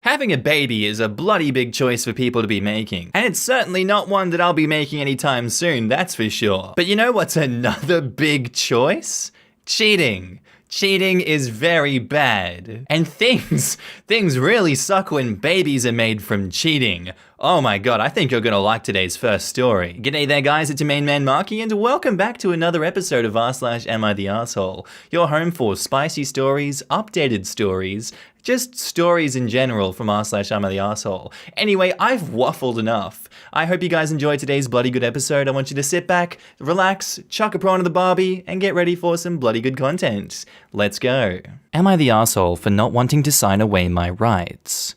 Having a baby is a bloody big choice for people to be making, and it's certainly not one that I'll be making anytime soon, that's for sure. But you know what's another big choice? Cheating. Cheating is very bad. And things really suck when babies are made from cheating. Oh my god, I think you're gonna like today's first story. G'day there guys, it's your main man Markee, and welcome back to another episode of r/AmITheA, your home for spicy stories, updated stories, just stories in general from r/AmITheA. Anyway, I've waffled enough. I hope you guys enjoyed today's bloody good episode. I want you to sit back, relax, chuck a prawn to the barbie, and get ready for some bloody good content. Let's go. Am I the asshole for not wanting to sign away my rights?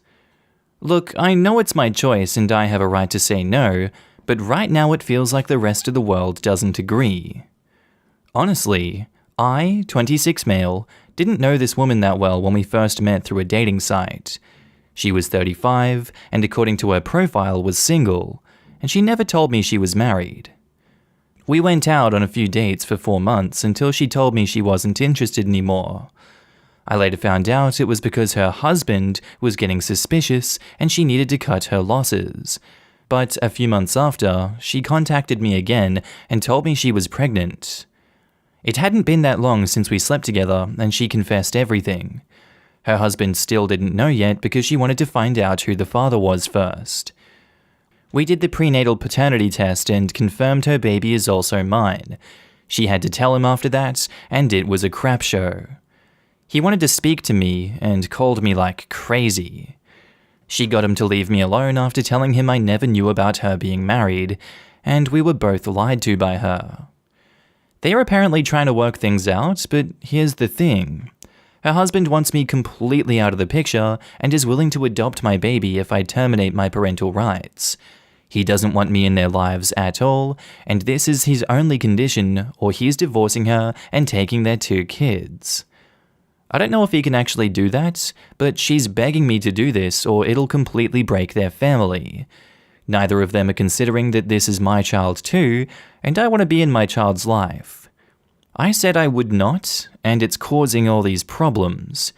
Look, I know it's my choice and I have a right to say no, but right now it feels like the rest of the world doesn't agree. Honestly, I, 26 male, didn't know this woman that well when we first met through a dating site. She was 35, and according to her profile was single, and she never told me she was married. We went out on a few dates for 4 months until she told me she wasn't interested anymore. I later found out it was because her husband was getting suspicious and she needed to cut her losses. But a few months after, she contacted me again and told me she was pregnant. It hadn't been that long since we slept together and she confessed everything. Her husband still didn't know yet because she wanted to find out who the father was first. We did the prenatal paternity test and confirmed her baby is also mine. She had to tell him after that, and it was a crap show. He wanted to speak to me and called me like crazy. She got him to leave me alone after telling him I never knew about her being married, and we were both lied to by her. They are apparently trying to work things out, but here's the thing. Her husband wants me completely out of the picture and is willing to adopt my baby if I terminate my parental rights. He doesn't want me in their lives at all, and this is his only condition, or he's divorcing her and taking their 2 kids. I don't know if he can actually do that, but she's begging me to do this or it'll completely break their family. Neither of them are considering that this is my child too, and I want to be in my child's life. I said I would not, and it's causing all these problems.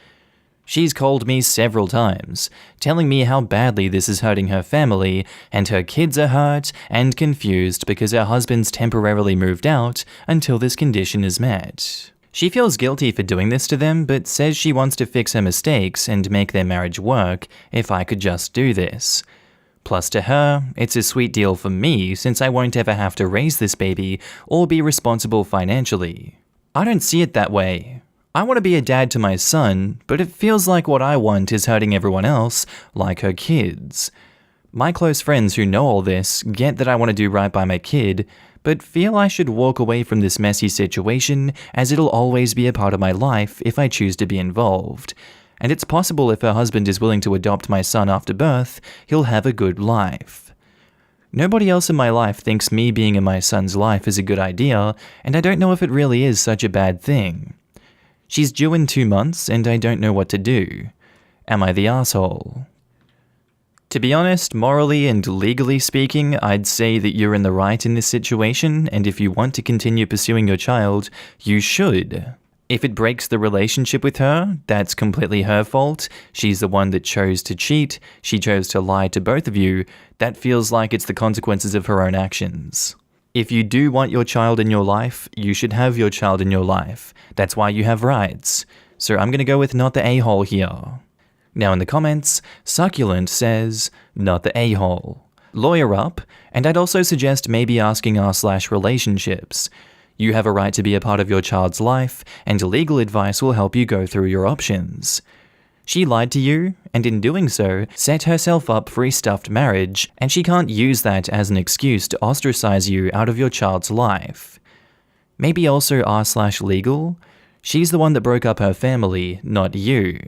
She's called me several times, telling me how badly this is hurting her family, and her kids are hurt and confused because her husband's temporarily moved out until this condition is met. She feels guilty for doing this to them, but says she wants to fix her mistakes and make their marriage work if I could just do this. Plus to her, it's a sweet deal for me since I won't ever have to raise this baby or be responsible financially. I don't see it that way. I want to be a dad to my son, but it feels like what I want is hurting everyone else, like her kids. My close friends who know all this get that I want to do right by my kid, but feel I should walk away from this messy situation as it'll always be a part of my life if I choose to be involved. And it's possible if her husband is willing to adopt my son after birth, he'll have a good life. Nobody else in my life thinks me being in my son's life is a good idea, and I don't know if it really is such a bad thing. She's due in 2 months, and I don't know what to do. Am I the asshole? To be honest, morally and legally speaking, I'd say that you're in the right in this situation, and if you want to continue pursuing your child, you should. If it breaks the relationship with her, that's completely her fault. She's the one that chose to cheat, she chose to lie to both of you. That feels like it's the consequences of her own actions. If you do want your child in your life, you should have your child in your life. That's why you have rights. So I'm gonna go with not the a-hole here. Now in the comments, Succulent says, not the a-hole. Lawyer up, and I'd also suggest maybe asking r/relationships. You have a right to be a part of your child's life, and legal advice will help you go through your options. She lied to you, and in doing so, set herself up for a stuffed marriage, and she can't use that as an excuse to ostracize you out of your child's life. Maybe also r/legal? She's the one that broke up her family, not you.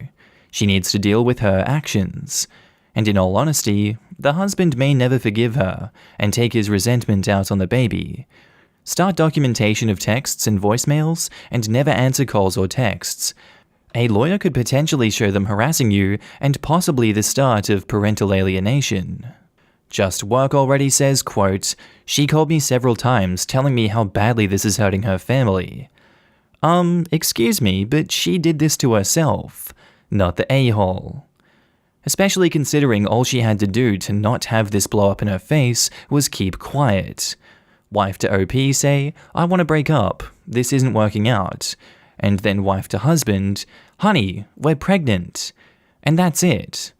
She needs to deal with her actions. And in all honesty, the husband may never forgive her and take his resentment out on the baby. Start documentation of texts and voicemails and never answer calls or texts. A lawyer could potentially show them harassing you and possibly the start of parental alienation. Just Work already says, quote, she called me several times telling me how badly this is hurting her family. Excuse me, but she did this to herself, not the a-hole. Especially considering all she had to do to not have this blow up in her face was keep quiet. Wife to OP say, I want to break up, this isn't working out. And then wife to husband, honey, we're pregnant. And that's it.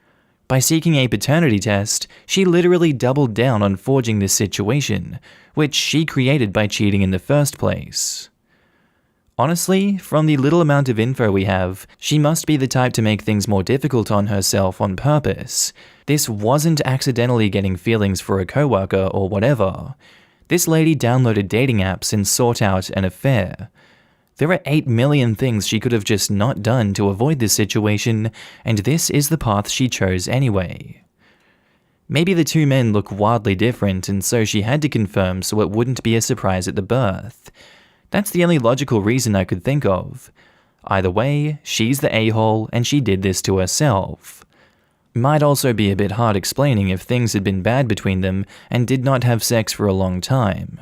By seeking a paternity test, she literally doubled down on forging this situation, which she created by cheating in the first place. Honestly, from the little amount of info we have, she must be the type to make things more difficult on herself on purpose. This wasn't accidentally getting feelings for a coworker or whatever. This lady downloaded dating apps and sought out an affair. There are 8 million things she could have just not done to avoid this situation, and this is the path she chose anyway. Maybe the two men look wildly different, and so she had to confirm so it wouldn't be a surprise at the birth. That's the only logical reason I could think of. Either way, she's the a-hole, and she did this to herself. Might also be a bit hard explaining if things had been bad between them and did not have sex for a long time.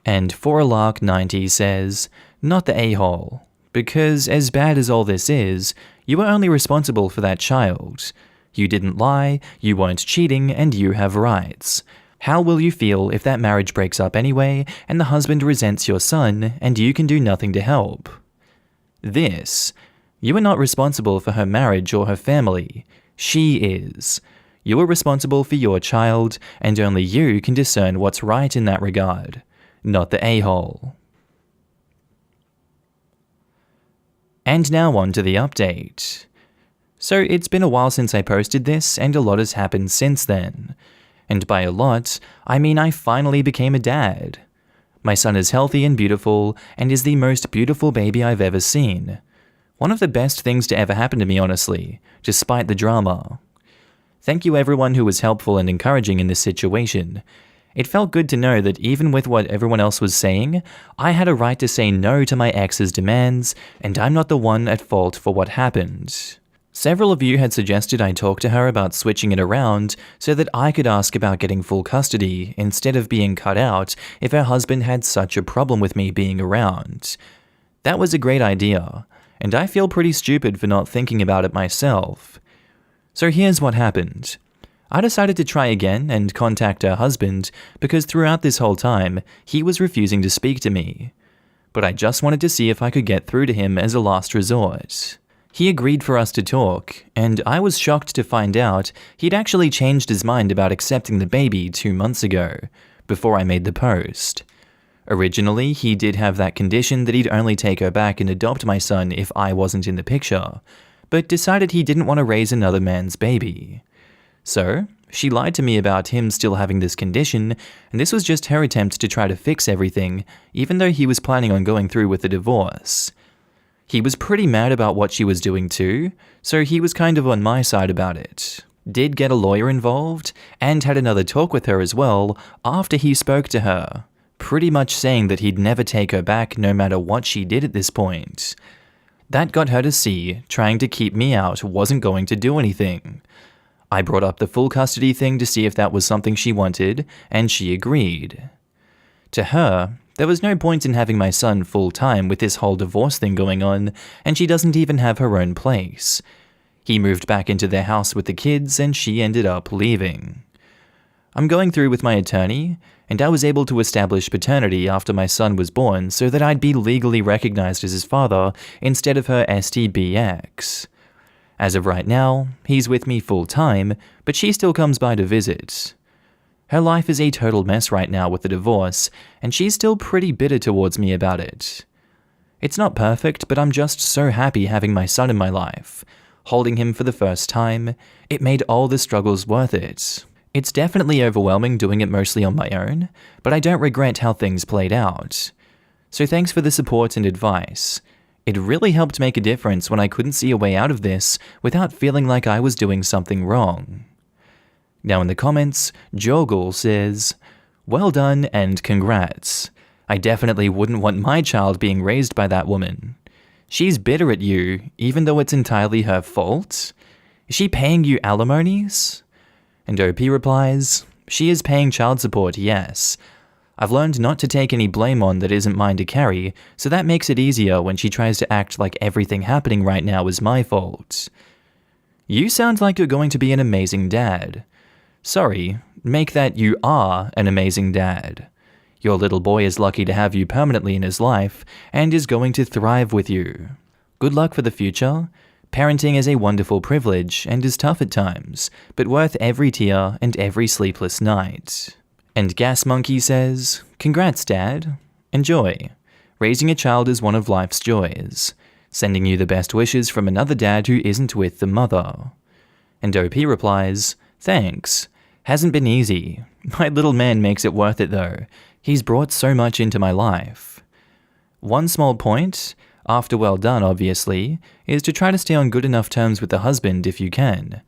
And ForAlark90 says, not the a-hole, because as bad as all this is, you were only responsible for that child. You didn't lie, you weren't cheating, and you have rights. How will you feel if that marriage breaks up anyway, and the husband resents your son, and you can do nothing to help? This, you are not responsible for her marriage or her family. She is. You are responsible for your child, and only you can discern what's right in that regard. Not the a-hole. And now on to the update. So it's been a while since I posted this, and a lot has happened since then. And by a lot, I mean I finally became a dad. My son is healthy and beautiful, and is the most beautiful baby I've ever seen. One of the best things to ever happen to me, honestly, despite the drama. Thank you everyone who was helpful and encouraging in this situation. It felt good to know that even with what everyone else was saying, I had a right to say no to my ex's demands, and I'm not the one at fault for what happened. Several of you had suggested I talk to her about switching it around so that I could ask about getting full custody instead of being cut out if her husband had such a problem with me being around. That was a great idea, and I feel pretty stupid for not thinking about it myself. So here's what happened. I decided to try again and contact her husband because throughout this whole time, he was refusing to speak to me. But I just wanted to see if I could get through to him as a last resort. He agreed for us to talk, and I was shocked to find out he'd actually changed his mind about accepting the baby 2 months ago, before I made the post. Originally, he did have that condition that he'd only take her back and adopt my son if I wasn't in the picture, but decided he didn't want to raise another man's baby. So, she lied to me about him still having this condition, and this was just her attempt to try to fix everything, even though he was planning on going through with the divorce. He was pretty mad about what she was doing too, so he was kind of on my side about it. Did get a lawyer involved, and had another talk with her as well after he spoke to her, pretty much saying that he'd never take her back no matter what she did at this point. That got her to see trying to keep me out wasn't going to do anything. I brought up the full custody thing to see if that was something she wanted, and she agreed. To her, there was no point in having my son full-time with this whole divorce thing going on, and she doesn't even have her own place. He moved back into their house with the kids, and she ended up leaving. I'm going through with my attorney, and I was able to establish paternity after my son was born so that I'd be legally recognized as his father instead of her STBX. As of right now, he's with me full-time, but she still comes by to visit. Her life is a total mess right now with the divorce, and she's still pretty bitter towards me about it. It's not perfect, but I'm just so happy having my son in my life. Holding him for the first time, it made all the struggles worth it. It's definitely overwhelming doing it mostly on my own, but I don't regret how things played out. So thanks for the support and advice. It really helped make a difference when I couldn't see a way out of this without feeling like I was doing something wrong. Now in the comments, Joggle says, well done and congrats. I definitely wouldn't want my child being raised by that woman. She's bitter at you, even though it's entirely her fault? Is she paying you alimonies? And OP replies, she is paying child support, yes. I've learned not to take any blame on that isn't mine to carry, so that makes it easier when she tries to act like everything happening right now is my fault. You sound like you're going to be an amazing dad. Sorry, make that you are an amazing dad. Your little boy is lucky to have you permanently in his life and is going to thrive with you. Good luck for the future. Parenting is a wonderful privilege and is tough at times, but worth every tear and every sleepless night. And Gas Monkey says, congrats, Dad. Enjoy. Raising a child is one of life's joys. Sending you the best wishes from another dad who isn't with the mother. And OP replies, thanks. Hasn't been easy. My little man makes it worth it though. He's brought so much into my life. One small point, after well done obviously, is to try to stay on good enough terms with the husband if you can.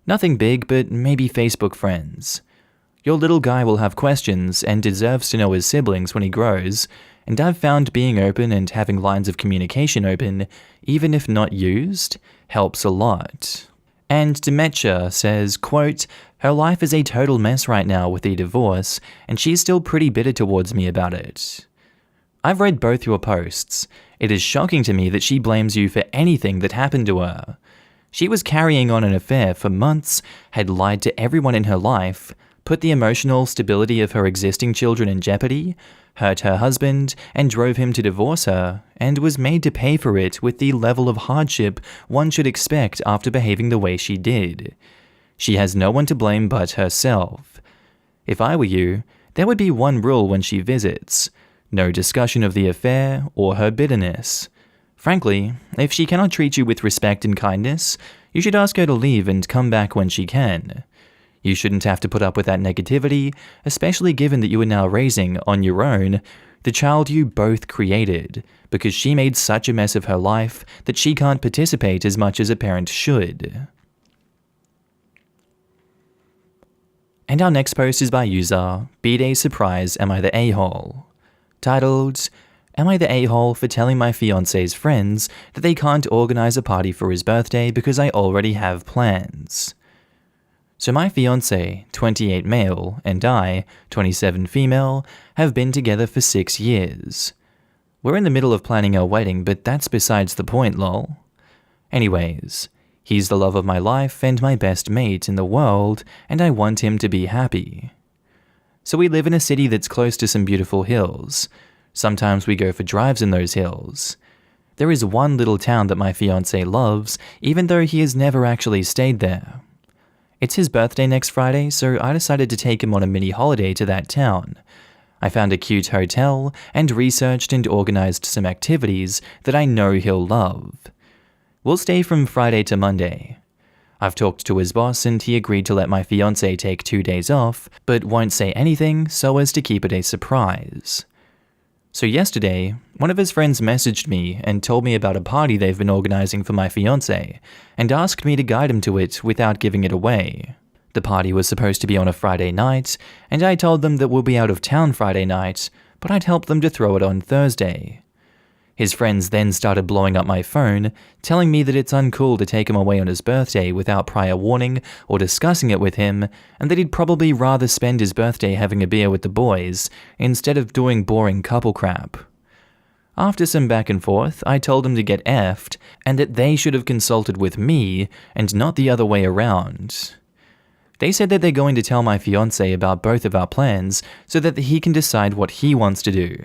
Nothing big, but maybe Facebook friends. Your little guy will have questions and deserves to know his siblings when he grows, and I've found being open and having lines of communication open, even if not used, helps a lot. And Demetria says, quote, her life is a total mess right now with the divorce, and she's still pretty bitter towards me about it. I've read both your posts. It is shocking to me that she blames you for anything that happened to her. She was carrying on an affair for months, had lied to everyone in her life, put the emotional stability of her existing children in jeopardy, hurt her husband, and drove him to divorce her, and was made to pay for it with the level of hardship one should expect after behaving the way she did. She has no one to blame but herself. If I were you, there would be one rule when she visits: no discussion of the affair or her bitterness. Frankly, if she cannot treat you with respect and kindness, you should ask her to leave and come back when she can. You shouldn't have to put up with that negativity, especially given that you are now raising, on your own, the child you both created, because she made such a mess of her life that she can't participate as much as a parent should. And our next post is by user B-Day Surprise Am I the A-Hole? Titled, Am I the a-hole for telling my fiancé's friends that they can't organize a party for his birthday because I already have plans? So my fiancé, 28 male, and I, 27 female, have been together for 6 years. We're in the middle of planning our wedding, but that's besides the point, lol. Anyways, he's the love of my life and my best mate in the world, and I want him to be happy. So we live in a city that's close to some beautiful hills. Sometimes we go for drives in those hills. There is one little town that my fiancé loves, even though he has never actually stayed there. It's his birthday next Friday, so I decided to take him on a mini holiday to that town. I found a cute hotel and researched and organized some activities that I know he'll love. We'll stay from Friday to Monday. I've talked to his boss and he agreed to let my fiancé take 2 days off, but won't say anything so as to keep it a surprise. So yesterday, one of his friends messaged me and told me about a party they've been organizing for my fiancé, and asked me to guide him to it without giving it away. The party was supposed to be on a Friday night, and I told them that we'll be out of town Friday night, but I'd help them to throw it on Thursday. His friends then started blowing up my phone, telling me that it's uncool to take him away on his birthday without prior warning or discussing it with him, and that he'd probably rather spend his birthday having a beer with the boys, instead of doing boring couple crap. After some back and forth, I told him to get effed, and that they should have consulted with me, and not the other way around. They said that they're going to tell my fiancé about both of our plans, so that he can decide what he wants to do.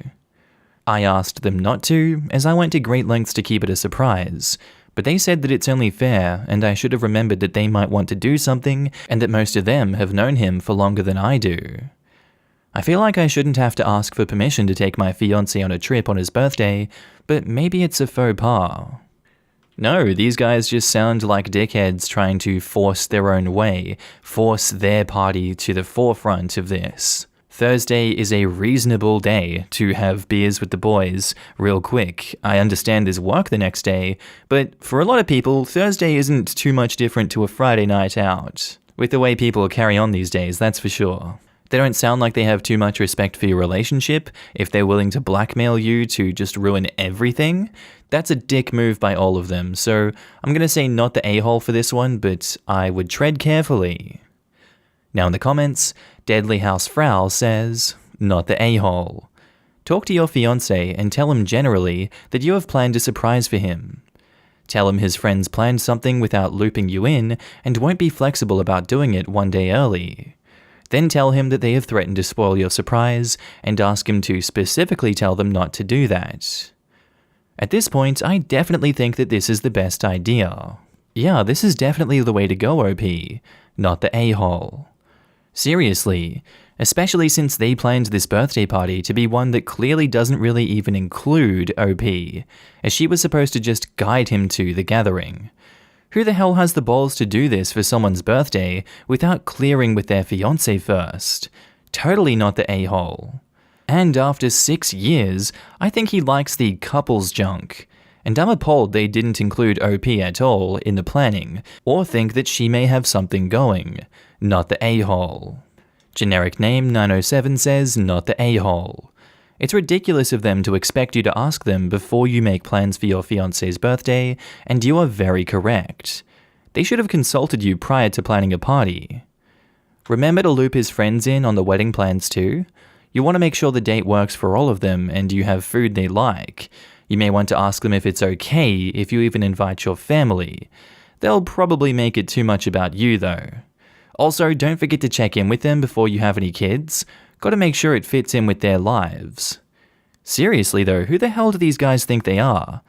I asked them not to, as I went to great lengths to keep it a surprise, but they said that it's only fair and I should have remembered that they might want to do something and that most of them have known him for longer than I do. I feel like I shouldn't have to ask for permission to take my fiancé on a trip on his birthday, but maybe it's a faux pas. No, these guys just sound like dickheads trying to force their own way, force their party to the forefront of this. Thursday is a reasonable day to have beers with the boys real quick. I understand there's work the next day, but for a lot of people, Thursday isn't too much different to a Friday night out. With the way people carry on these days, that's for sure. They don't sound like they have too much respect for your relationship if they're willing to blackmail you to just ruin everything. That's a dick move by all of them, so I'm gonna say not the a-hole for this one, but I would tread carefully. Now in the comments, Deadly House Frau says, not the a-hole. Talk to your fiancé and tell him generally that you have planned a surprise for him. Tell him his friends planned something without looping you in and won't be flexible about doing it one day early. Then tell him that they have threatened to spoil your surprise and ask him to specifically tell them not to do that. At this point, I definitely think that this is the best idea. Yeah, this is definitely the way to go, OP, not the a-hole. Seriously, especially since they planned this birthday party to be one that clearly doesn't really even include OP, as she was supposed to just guide him to the gathering. Who the hell has the balls to do this for someone's birthday without clearing with their fiancé first? Totally not the a-hole. And after 6 years, I think he likes the couples junk. And I'm appalled they didn't include OP at all in the planning, or think that she may have something going, not the a-hole. Generic name 907 says not the a-hole. It's ridiculous of them to expect you to ask them before you make plans for your fiancé's birthday, and you are very correct. They should have consulted you prior to planning a party. Remember to loop his friends in on the wedding plans too. You want to make sure the date works for all of them and you have food they like. You may want to ask them if it's okay if you even invite your family. They'll probably make it too much about you though. Also, don't forget to check in with them before you have any kids. Gotta make sure it fits in with their lives. Seriously though, who the hell do these guys think they are?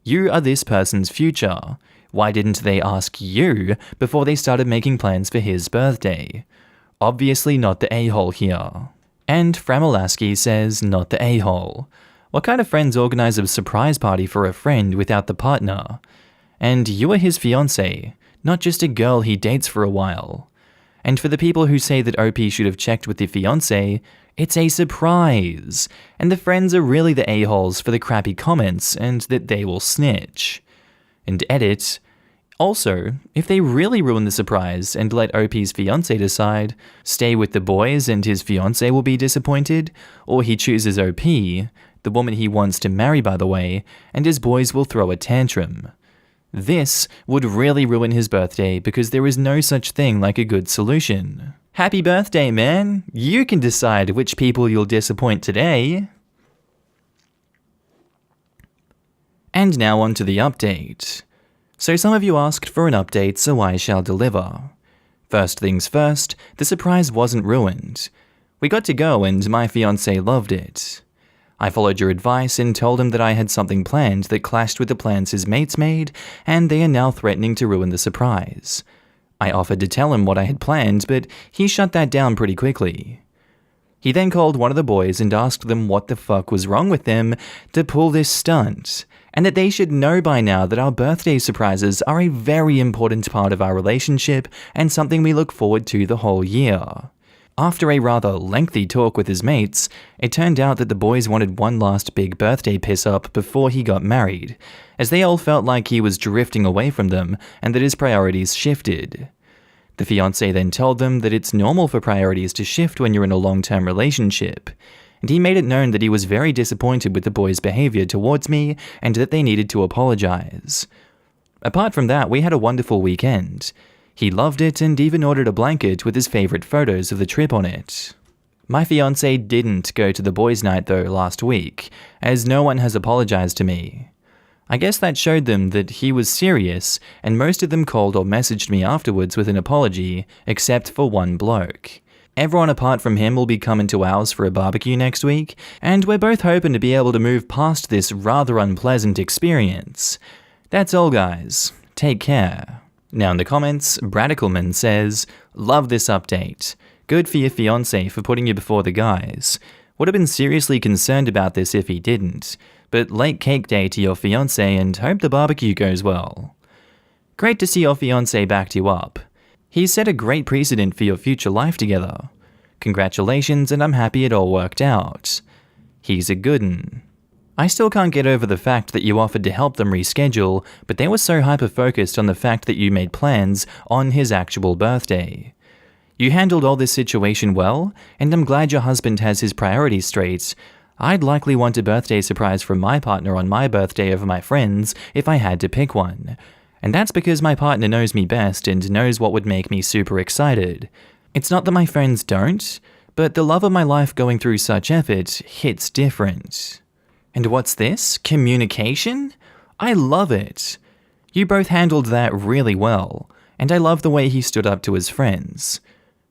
You are this person's future. Why didn't they ask you before they started making plans for his birthday? Obviously not the a-hole here. And Framelaski says not the a-hole. What kind of friends organize a surprise party for a friend without the partner? And you are his fiancé, not just a girl he dates for a while. And for the people who say that OP should have checked with the fiancé, it's a surprise, and the friends are really the a-holes for the crappy comments and that they will snitch. And edit, also, if they really ruin the surprise and let OP's fiancé decide, stay with the boys and his fiancé will be disappointed, or he chooses OP, the woman he wants to marry by the way, and his boys will throw a tantrum. This would really ruin his birthday because there is no such thing like a good solution. Happy birthday, man! You can decide which people you'll disappoint today. And now on to the update. So some of you asked for an update, so I shall deliver. First things first, the surprise wasn't ruined. We got to go and my fiancé loved it. I followed your advice and told him that I had something planned that clashed with the plans his mates made, and they are now threatening to ruin the surprise. I offered to tell him what I had planned, but he shut that down pretty quickly. He then called one of the boys and asked them what the fuck was wrong with them to pull this stunt, and that they should know by now that our birthday surprises are a very important part of our relationship and something we look forward to the whole year. After a rather lengthy talk with his mates, it turned out that the boys wanted one last big birthday piss-up before he got married, as they all felt like he was drifting away from them and that his priorities shifted. The fiancé then told them that it's normal for priorities to shift when you're in a long-term relationship, and he made it known that he was very disappointed with the boys' behavior towards me and that they needed to apologize. Apart from that, we had a wonderful weekend. He loved it and even ordered a blanket with his favorite photos of the trip on it. My fiancé didn't go to the boys' night though last week, as no one has apologized to me. I guess that showed them that he was serious, and most of them called or messaged me afterwards with an apology, except for one bloke. Everyone apart from him will be coming to ours for a barbecue next week, and we're both hoping to be able to move past this rather unpleasant experience. That's all guys, take care. Now in the comments, Bradicalman says, "Love this update. Good for your fiancé for putting you before the guys. Would have been seriously concerned about this if he didn't, but late cake day to your fiancé and hope the barbecue goes well. Great to see your fiancé backed you up. He set a great precedent for your future life together. Congratulations, and I'm happy it all worked out. He's a good 'un." I still can't get over the fact that you offered to help them reschedule, but they were so hyper-focused on the fact that you made plans on his actual birthday. You handled all this situation well, and I'm glad your husband has his priorities straight. I'd likely want a birthday surprise from my partner on my birthday over my friends if I had to pick one. And that's because my partner knows me best and knows what would make me super excited. It's not that my friends don't, but the love of my life going through such effort hits different. And what's this? Communication? I love it. You both handled that really well, and I love the way he stood up to his friends.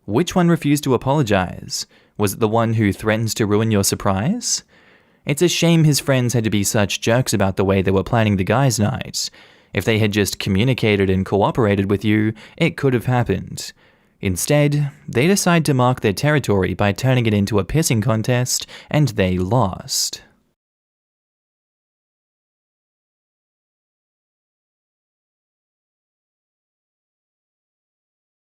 Which one refused to apologize? Was it the one who threatens to ruin your surprise? It's a shame his friends had to be such jerks about the way they were planning the guys' night. If they had just communicated and cooperated with you, it could have happened. Instead, they decide to mark their territory by turning it into a pissing contest, and they lost.